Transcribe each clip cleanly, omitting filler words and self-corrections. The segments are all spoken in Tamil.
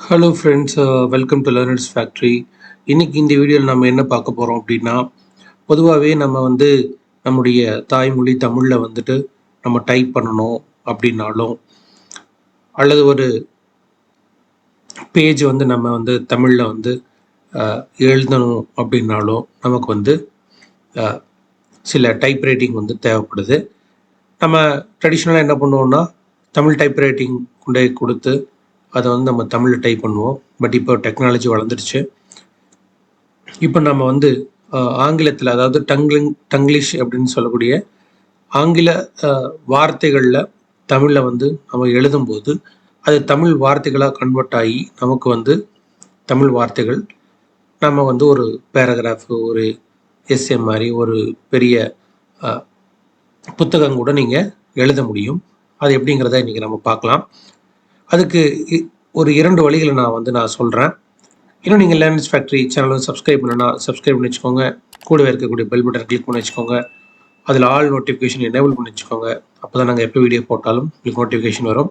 Hello friends, welcome to learners factory. இன்னைக்கு இந்த வீடியோவில் நம்ம என்ன பார்க்க போகிறோம் அப்படின்னா, பொதுவாகவே நம்ம நம்முடைய தாய்மொழி தமிழில் நம்ம டைப் பண்ணணும் அப்படின்னாலும், அல்லது ஒரு பேஜ் நம்ம தமிழில் எழுதணும் அப்படின்னாலும் நமக்கு சில டைப் ரைட்டிங் தேவைப்படுது. நம்ம ட்ரெடிஷ்னலாக என்ன பண்ணுவோம்னா, தமிழ் டைப் ரைட்டிங் கொண்டு கொடுத்து அதை நம்ம தமிழில் டைப் பண்ணுவோம். பட் இப்போ டெக்னாலஜி வளர்ந்துருச்சு. இப்போ நம்ம ஆங்கிலத்தில், அதாவது டங்கிலீஷ் அப்படின்னு சொல்லக்கூடிய ஆங்கில வார்த்தைகளில் தமிழில் நம்ம எழுதும்போது அது தமிழ் வார்த்தைகளாக கன்வெர்ட் ஆகி நமக்கு தமிழ் வார்த்தைகள் நம்ம ஒரு பேராகிராஃப், ஒரு எஸ்ஏ மாதிரி ஒரு பெரிய புத்தகம் கூட நீங்கள் எழுத முடியும். அது எப்படிங்கிறத இன்றைக்கி நம்ம பார்க்கலாம். அதுக்கு ஒரு 2 வழிகளை நான் சொல்கிறேன். இன்னும் நீங்கள் லேர்னர்ஸ் ஃபேக்ட்ரி சேனலை சப்ஸ்கிரைப் பண்ணணும்னா சப்ஸ்கிரைப் பண்ணி வச்சுக்கோங்க. கூடவே இருக்கக்கூடிய பெல் பட்டன் கிளிக் பண்ணி வச்சுக்கோங்க. அதில் ஆல் நோட்டிஃபிகேஷன் எனேபிள் பண்ணி வச்சுக்கோங்க. அப்போ தான் நாங்கள் எப்போ வீடியோ போட்டாலும் உங்களுக்கு நோட்டிஃபிகேஷன் வரும்.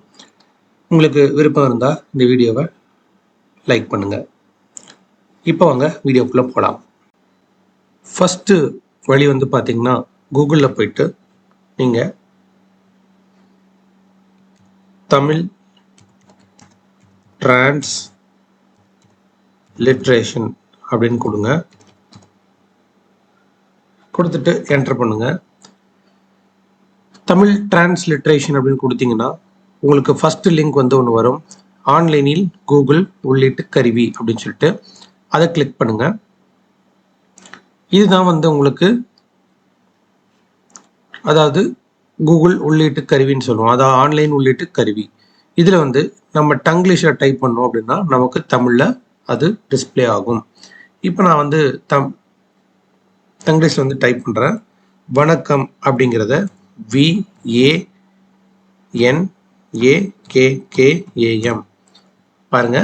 உங்களுக்கு விருப்பம் இருந்தால் இந்த வீடியோவை லைக் பண்ணுங்கள். இப்போ வாங்க வீடியோக்குள்ளே போகலாம். ஃபஸ்ட்டு வழி பார்த்தீங்கன்னா, கூகுளில் போயிட்டு நீங்கள் தமிழ் Transliteration அப்படின்னு கொடுங்க. கொடுத்துட்டு என்டர் பண்ணுங்க. தமிழ் Transliteration அப்படின்னு கொடுத்தீங்கன்னா உங்களுக்கு ஃபர்ஸ்ட் லிங்க் ஒன்று வரும். ஆன்லைனில் கூகுள் உள்ளீட்டு கருவி அப்படின்னு சொல்லிட்டு அதை கிளிக் பண்ணுங்க. இதுதான் உங்களுக்கு, அதாவது கூகுள் உள்ளீட்டு கருவின்னு சொல்லுவோம். அதாவது ஆன்லைன் உள்ளீட்டு கருவி. இதில் நம்ம டங்கிலீஷில் டைப் பண்ணோம் அப்படின்னா நமக்கு தமிழில் அது டிஸ்பிளே ஆகும். இப்போ நான் டங்கிலீஷில் டைப் பண்ணுறேன். வணக்கம் அப்படிங்கிறத VANAKKAM பாருங்க.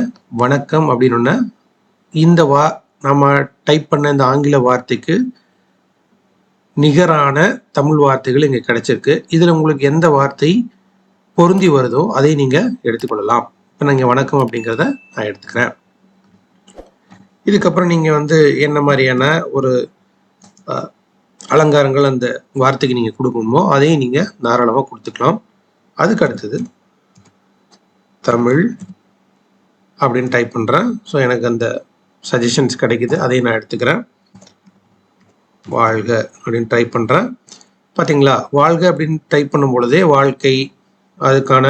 வணக்கம் அப்படின்னு இந்த நம்ம டைப் பண்ண இந்த ஆங்கில வார்த்தைக்கு நிகரான தமிழ் வார்த்தைகள் இங்கே கிடைச்சிருக்கு. இதில் உங்களுக்கு எந்த வார்த்தை பொருந்தி வருதோ அதை நீங்கள் எடுத்துக்கொள்ளலாம். இப்போ நான் இங்கே வணக்கம் அப்படிங்கிறத நான் எடுத்துக்கிறேன். இதுக்கப்புறம் நீங்கள் என்ன மாதிரியான ஒரு அலங்காரங்கள் அந்த வார்த்தைக்கு நீங்கள் கொடுக்கணுமோ அதையும் நீங்கள் தாராளமாக கொடுத்துக்கலாம். அதுக்கு அடுத்தது தமிழ் அப்படின்னு டைப் பண்ணுறேன். ஸோ எனக்கு அந்த சஜஷன்ஸ் கிடைக்குது, அதையும் நான் எடுத்துக்கிறேன். வாழ்க அப்படின்னு டைப் பண்ணுறேன். பார்த்தீங்களா, வாழ்க அப்படின்னு டைப் பண்ணும் பொழுதே வாழ்க்கை, அதுக்கான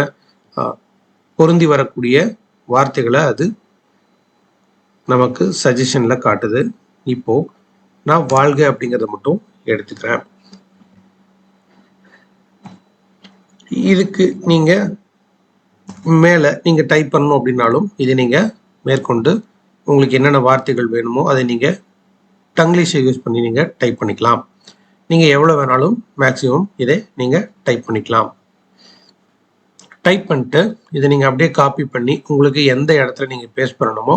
பொருந்தி வரக்கூடிய வார்த்தைகளை அது நமக்கு சஜஷனில் காட்டுது. இப்போது நான் வாழ்க அப்படிங்கிறத மட்டும் எடுத்துக்கிறேன். இதுக்கு நீங்கள் மேலே நீங்கள் டைப் பண்ணணும் அப்படின்னாலும் இதை நீங்கள் மேற்கொண்டு உங்களுக்கு என்னென்ன வார்த்தைகள் வேணுமோ அதை நீங்கள் டங்கிலீஷை யூஸ் பண்ணி நீங்கள் டைப் பண்ணிக்கலாம். நீங்கள் எவ்வளோ வேணாலும் மேக்ஸிமம் இதை நீங்கள் டைப் பண்ணிக்கலாம். டைப் பண்ணிட்டு இதை நீங்கள் அப்படியே காப்பி பண்ணி உங்களுக்கு எந்த இடத்துல நீங்கள் பேஸ்ட் பண்ணணுமோ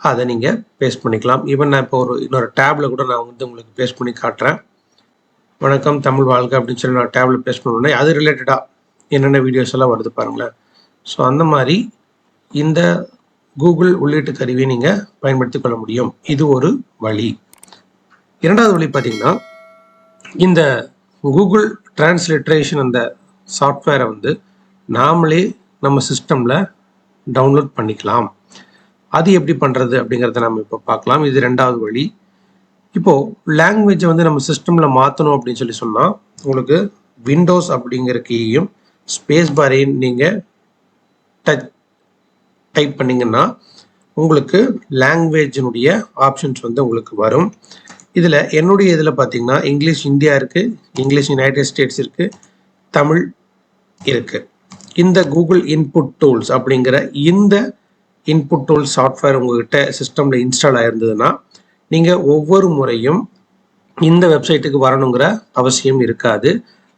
அதை நீங்கள் பேஸ்ட் பண்ணிக்கலாம். ஈவன் நான் இப்போ இன்னொரு டேப்ல கூட நான் உங்களுக்கு பேஸ்ட் பண்ணி காட்டுறேன். வணக்கம் தமிழ் வாழ்க்கை அப்படின்னு சொல்லி நான் டேப்ல பேஸ்ட் பண்ணோன்னே அது ரிலேட்டடாக என்னென்ன வீடியோஸ் எல்லாம் வருது பாருங்களேன். ஸோ அந்த மாதிரி இந்த கூகுள் உள்ளீட்டு கருவியை நீங்கள் பயன்படுத்தி கொள்ள முடியும். இது ஒரு வழி. இரண்டாவது வழி பார்த்தீங்கன்னா, இந்த கூகுள் Transliteration அந்த சாஃப்ட்வேரை நாமளே நம்ம சிஸ்டமில் டவுன்லோட் பண்ணிக்கலாம். அது எப்படி பண்ணுறது அப்படிங்கிறத நம்ம இப்போ பார்க்கலாம். இது ரெண்டாவது வழி. இப்போது லாங்குவேஜை நம்ம சிஸ்டமில் மாற்றணும் அப்படின்னு சொன்னால் உங்களுக்கு விண்டோஸ் அப்படிங்கிற கீயையும் ஸ்பேஸ் பாரையும் நீங்கள் டைப் பண்ணிங்கன்னா உங்களுக்கு லாங்குவேஜினுடைய ஆப்ஷன்ஸ் உங்களுக்கு வரும். இதில் என்னுடைய இதில் பார்த்தீங்கன்னா இங்கிலீஷ் இந்தியா இருக்குது, இங்கிலீஷ் யுனைடெட் ஸ்டேட்ஸ் இருக்குது, தமிழ் இருக்குது. இந்த கூகுள் இன்புட் டூல்ஸ் அப்படிங்கிற இந்த இன்புட் டூல்ஸ் சாஃப்ட்வேர் உங்கள்கிட்ட சிஸ்டமில் இன்ஸ்டால் ஆயிருந்ததுன்னா நீங்கள் ஒவ்வொரு முறையும் இந்த வெப்சைட்டுக்கு வரணுங்கிற அவசியம் இருக்காது.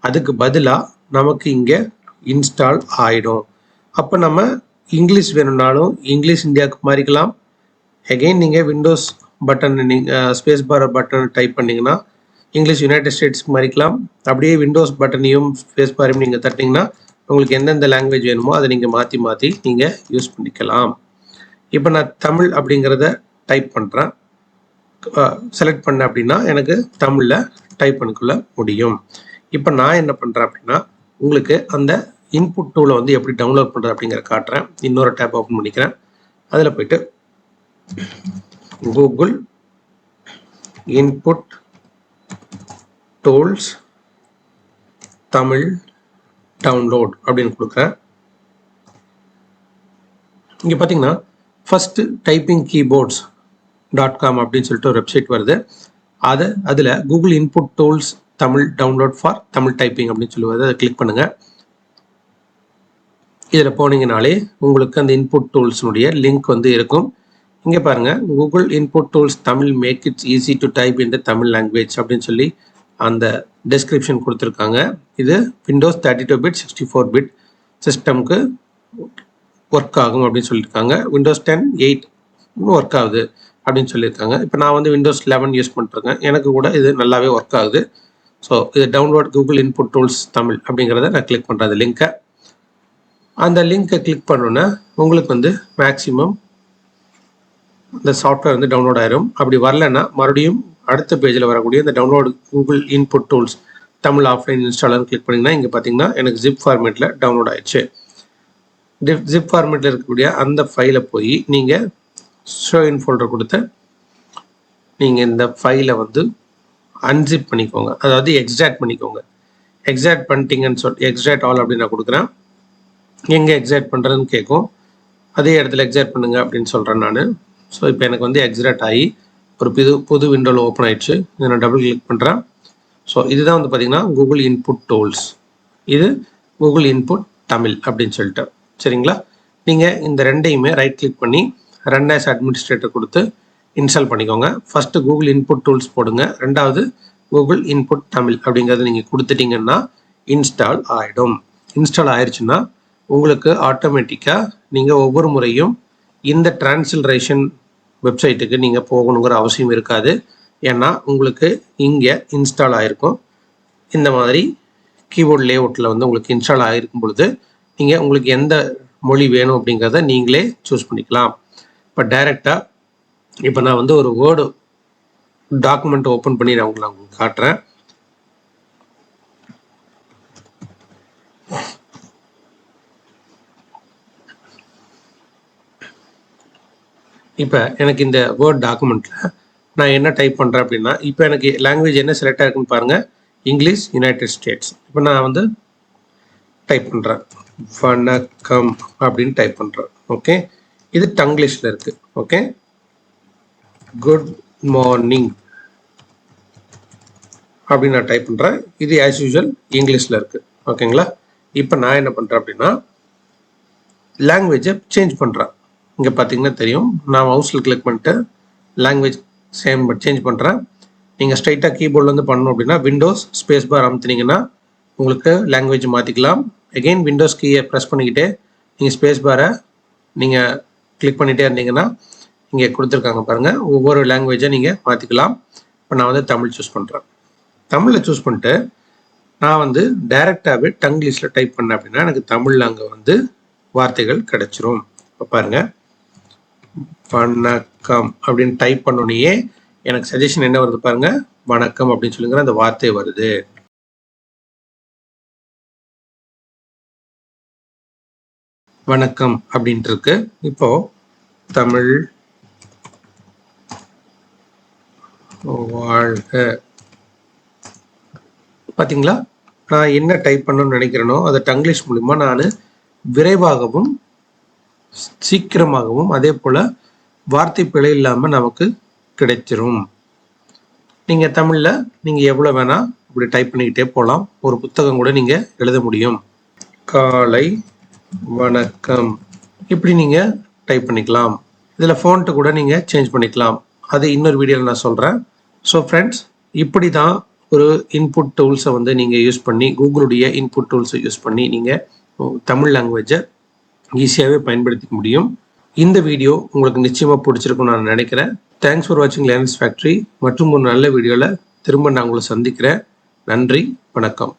அதுக்கு பதிலாக நமக்கு இங்கே இன்ஸ்டால் ஆகிடும். அப்போ நம்ம இங்கிலீஷ் வேணும்னாலும் இங்கிலீஷ் இந்தியாவுக்கு மாறிக்கலாம். அகெயின் நீங்கள் Windows button space bar button type பண்ணிங்கன்னா இங்கிலீஷ் யுனைடெட் ஸ்டேட்ஸ்க்கு மாறிக்கலாம். அப்படியே விண்டோஸ் பட்டனையும் ஸ்பேஸ் பாரையும் நீங்கள் தட்டிங்கன்னா உங்களுக்கு எந்தெந்த லாங்குவேஜ் வேணுமோ அதை நீங்கள் மாற்றி நீங்கள் யூஸ் பண்ணிக்கலாம். இப்போ நான் தமிழ் அப்படிங்கிறத டைப் பண்ணுறேன். செலக்ட் பண்ணேன் அப்படின்னா எனக்கு தமிழில் டைப் பண்ணிக்கொள்ள முடியும். இப்போ நான் என்ன பண்ணுறேன் அப்படின்னா உங்களுக்கு அந்த இன்புட் டூலை வந்து எப்படி டவுன்லோட் பண்ணுறது அப்படிங்கிற காட்டுறேன். இன்னொரு டேப் ஓப்பன் பண்ணிக்கிறேன். அதில் போயிட்டு Google input tools Tamil download அப்படின்னு கொடுக்குறேன். இங்கே பார்த்தீங்கன்னா ஃபர்ஸ்ட் டைப்பிங் கீபோர்ட்ஸ்.com அப்படின்னு சொல்லிட்டு ஒரு வெப்சைட் வருது. அதில் Google input tools Tamil download for Tamil typing அப்படின்னு சொல்லுவது. அதை கிளிக் பண்ணுங்கள். இதில் போனீங்கனாலே உங்களுக்கு அந்த இன்புட் டூல்ஸ்னுடைய லிங்க் வந்து இருக்கும். இங்கே பாருங்கள், Google input tools Tamil make it's easy to type in the Tamil language அப்படின்னு சொல்லி அந்த டெஸ்கிரிப்ஷன் கொடுத்துருக்காங்க. இது விண்டோஸ் 32 பிட் 64 பிட் சிஸ்டம்க்கு ஒர்க் ஆகும் அப்படின்னு சொல்லியிருக்காங்க. விண்டோஸ் 10 8 ஒர்க் ஆகுது அப்படின்னு சொல்லியிருக்காங்க. இப்போ நான் வந்து விண்டோஸ் 11 யூஸ் பண்ணிட்டுருக்கேன். எனக்கு கூட இது நல்லாவே ஒர்க் ஆகுது. ஸோ இது download Google input tools Tamil அப்படிங்கிறத நான் கிளிக் பண்ணுறேன். அந்த லிங்க்கை அந்த லிங்க்கை கிளிக் பண்ணோன்னா உங்களுக்கு வந்து மேக்ஸிமம் இந்த சாஃப்ட்வேர் வந்து டவுன்லோட் ஆயிரும். அப்படி வரலன்னா மறுபடியும் அடுத்த பேஜில் வரக்கூடிய இந்த download Google input tools Tamil offline இன்ஸ்டாலர்னு கிளிக் பண்ணிங்கன்னா இங்கே பார்த்தீங்கன்னா எனக்கு ஜிப் ஃபார்மேட்டில் டவுன்லோட் ஆயிடுச்சு. ஜிப் ஃபார்மேட்டில் இருக்கக்கூடிய அந்த ஃபைலை போய் நீங்கள் ஷோ இன் ஃபோல்டர் கொடுத்து நீங்கள் இந்த ஃபைலை வந்து அன்சிப் பண்ணிக்கோங்க, அதாவது எக்ஸ்ட்ராக்ட் பண்ணிக்கோங்க. எக்ஸ்ட்ராக்ட் பண்ணிட்டீங்கன்னு எக்ஸ்ட்ராக்ட் ஆல் அப்படின்னு நான் கொடுக்குறேன். எங்கே எக்ஸாக்ட் பண்ணுறதுன்னு கேட்கும். அதே இடத்துல எக்ஸாக்ட் பண்ணுங்க அப்படின்னு சொல்கிறேன் நான். ஸோ இப்போ எனக்கு வந்து எக்ஸாக்ட் ஆகி ஒரு புது விண்டோவில் ஓப்பன் ஆயிடுச்சு. இதை நான் டபுள் கிளிக் பண்ணுறேன். ஸோ இதுதான் வந்து பார்த்திங்கன்னா கூகுள் இன்புட் டூல்ஸ். இது கூகுள் இன்புட் தமிழ் அப்படின்னு சொல்லிட்டு. சரிங்களா? நீங்கள் இந்த ரெண்டையுமே ரைட் கிளிக் பண்ணி ரன் ஆஸ் அட்மினிஸ்ட்ரேட்டர் கொடுத்து இன்ஸ்டால் பண்ணிக்கோங்க. ஃபஸ்ட்டு கூகுள் இன்புட் டூல்ஸ் போடுங்க. ரெண்டாவது கூகுள் இன்புட் தமிழ் அப்படிங்கிறத நீங்கள் கொடுத்துட்டிங்கன்னா இன்ஸ்டால் ஆகிடும். இன்ஸ்டால் ஆயிடுச்சுன்னா உங்களுக்கு ஆட்டோமேட்டிக்காக நீங்கள் ஒவ்வொரு முறையும் இந்த டிரான்ஸ்லேஷன் வெப்சைட்டுக்கு நீங்கள் போகணுங்கிற அவசியம் இருக்காது. ஏன்னா உங்களுக்கு இங்கே இன்ஸ்டால் ஆகிருக்கும். இந்த மாதிரி கீபோர்ட் லேஅவுட்டில் வந்து உங்களுக்கு இன்ஸ்டால் ஆகிருக்கும் பொழுது நீங்கள் உங்களுக்கு எந்த மொழி வேணும் அப்படிங்கிறத நீங்களே சூஸ் பண்ணிக்கலாம். இப்போ டைரெக்டாக இப்போ நான் வந்து ஒரு வேர்டு டாக்குமெண்ட் ஓப்பன் பண்ணி நான் உங்களுக்கு காட்டுறேன். இப்போ எனக்கு இந்த வேர்ட் டாக்குமெண்ட்டில் நான் என்ன டைப் பண்ணுறேன் அப்படின்னா இப்போ எனக்கு லாங்குவேஜ் என்ன செலக்ட் ஆகிருக்குன்னு பாருங்கள், இங்கிலீஷ் யுனைடெட் ஸ்டேட்ஸ். இப்போ நான் வந்து டைப் பண்ணுறேன் வணக்கம் அப்படின்னு டைப் பண்ணுறேன். ஓகே, இது டங்கிலீஷில் இருக்குது. ஓகே, குட் மார்னிங் அப்படின்னு நான் டைப் பண்ணுறேன். இது ஆஸ் யூஷுவல் இங்கிலீஷில் இருக்குது. ஓகேங்களா? இப்போ நான் என்ன பண்ணுறேன் அப்படின்னா லாங்குவேஜை சேஞ்ச் பண்ணுறேன். இங்கே பார்த்தீங்கன்னா தெரியும், நான் மவுஸில் கிளிக் பண்ணிட்டு லாங்குவேஜ் சேஞ்ச் பண்ணுறேன். நீங்கள் ஸ்ட்ரைட்டாக கீபோர்டில் வந்து பண்ணணும் அப்படின்னா விண்டோஸ் ஸ்பேஸ் பார் அமுத்துனீங்கன்னா உங்களுக்கு லாங்குவேஜ் மாற்றிக்கலாம். எகெயின் விண்டோஸ் கீயை ப்ரெஸ் பண்ணிக்கிட்டே நீங்கள் ஸ்பேஸ் பாரை நீங்கள் கிளிக் பண்ணிகிட்டே இருந்தீங்கன்னா இங்கே கொடுத்துருக்காங்க பாருங்கள், ஒவ்வொரு லாங்குவேஜை நீங்கள் மாற்றிக்கலாம். இப்போ நான் வந்து தமிழ் சூஸ் பண்ணுறேன். தமிழில் சூஸ் பண்ணிட்டு நான் வந்து டைரெக்டாகவே டங்கிலீஷில் டைப் பண்ணேன் அப்படின்னா எனக்கு தமிழில் அங்கே வந்து வார்த்தைகள் கிடைச்சிரும். இப்போ பாருங்கள், வணக்கம் அப்படின்னு டைப் பண்ணோன்னே எனக்கு சஜஷன் என்ன வருது பாருங்க, வணக்கம் அப்படின்னு சொல்லுங்கிற அந்த வார்த்தை வருது. வணக்கம் அப்படின்ட்டு இருக்கு. இப்போ தமிழ் வாழ்க. பார்த்தீங்களா, நான் என்ன டைப் பண்ணணும்னு நினைக்கிறேனோ அதை டங்கிலீஷ் மூலிமா நான் விரைவாகவும் சீக்கிரமாகவும் அதே போல் வார்த்தை பிழை இல்லாமல் நமக்கு கிடைச்சிரும். நீங்கள் தமிழில் நீங்கள் எவ்வளோ வேணால் இப்படி டைப் பண்ணிக்கிட்டே போகலாம். ஒரு புத்தகம் கூட நீங்கள் எழுத முடியும். காலை வணக்கம் இப்படி நீங்கள் டைப் பண்ணிக்கலாம். இதில் ஃபோன்ட்டு கூட நீங்கள் சேஞ்ச் பண்ணிக்கலாம். அது இன்னொரு வீடியோவில் நான் சொல்கிறேன். ஸோ ஃப்ரெண்ட்ஸ், இப்படி தான் ஒரு இன்புட் டூல்ஸை வந்து நீங்கள் யூஸ் பண்ணி கூகுளுடைய இன்புட் டூல்ஸை யூஸ் பண்ணி நீங்கள் தமிழ் லாங்குவேஜை ஈஸியாகவே பயன்படுத்திக்க முடியும். இந்த வீடியோ உங்களுக்கு நிச்சயமாக பிடிச்சிருக்கும்னு நான் நினைக்கிறேன். தேங்க்ஸ் ஃபார் வாட்சிங் லேர்னர்ஸ் ஃபேக்ட்ரி. மற்றும் ஒரு நல்ல வீடியோவில் திரும்ப நான் உங்களை சந்திக்கிறேன். நன்றி, வணக்கம்.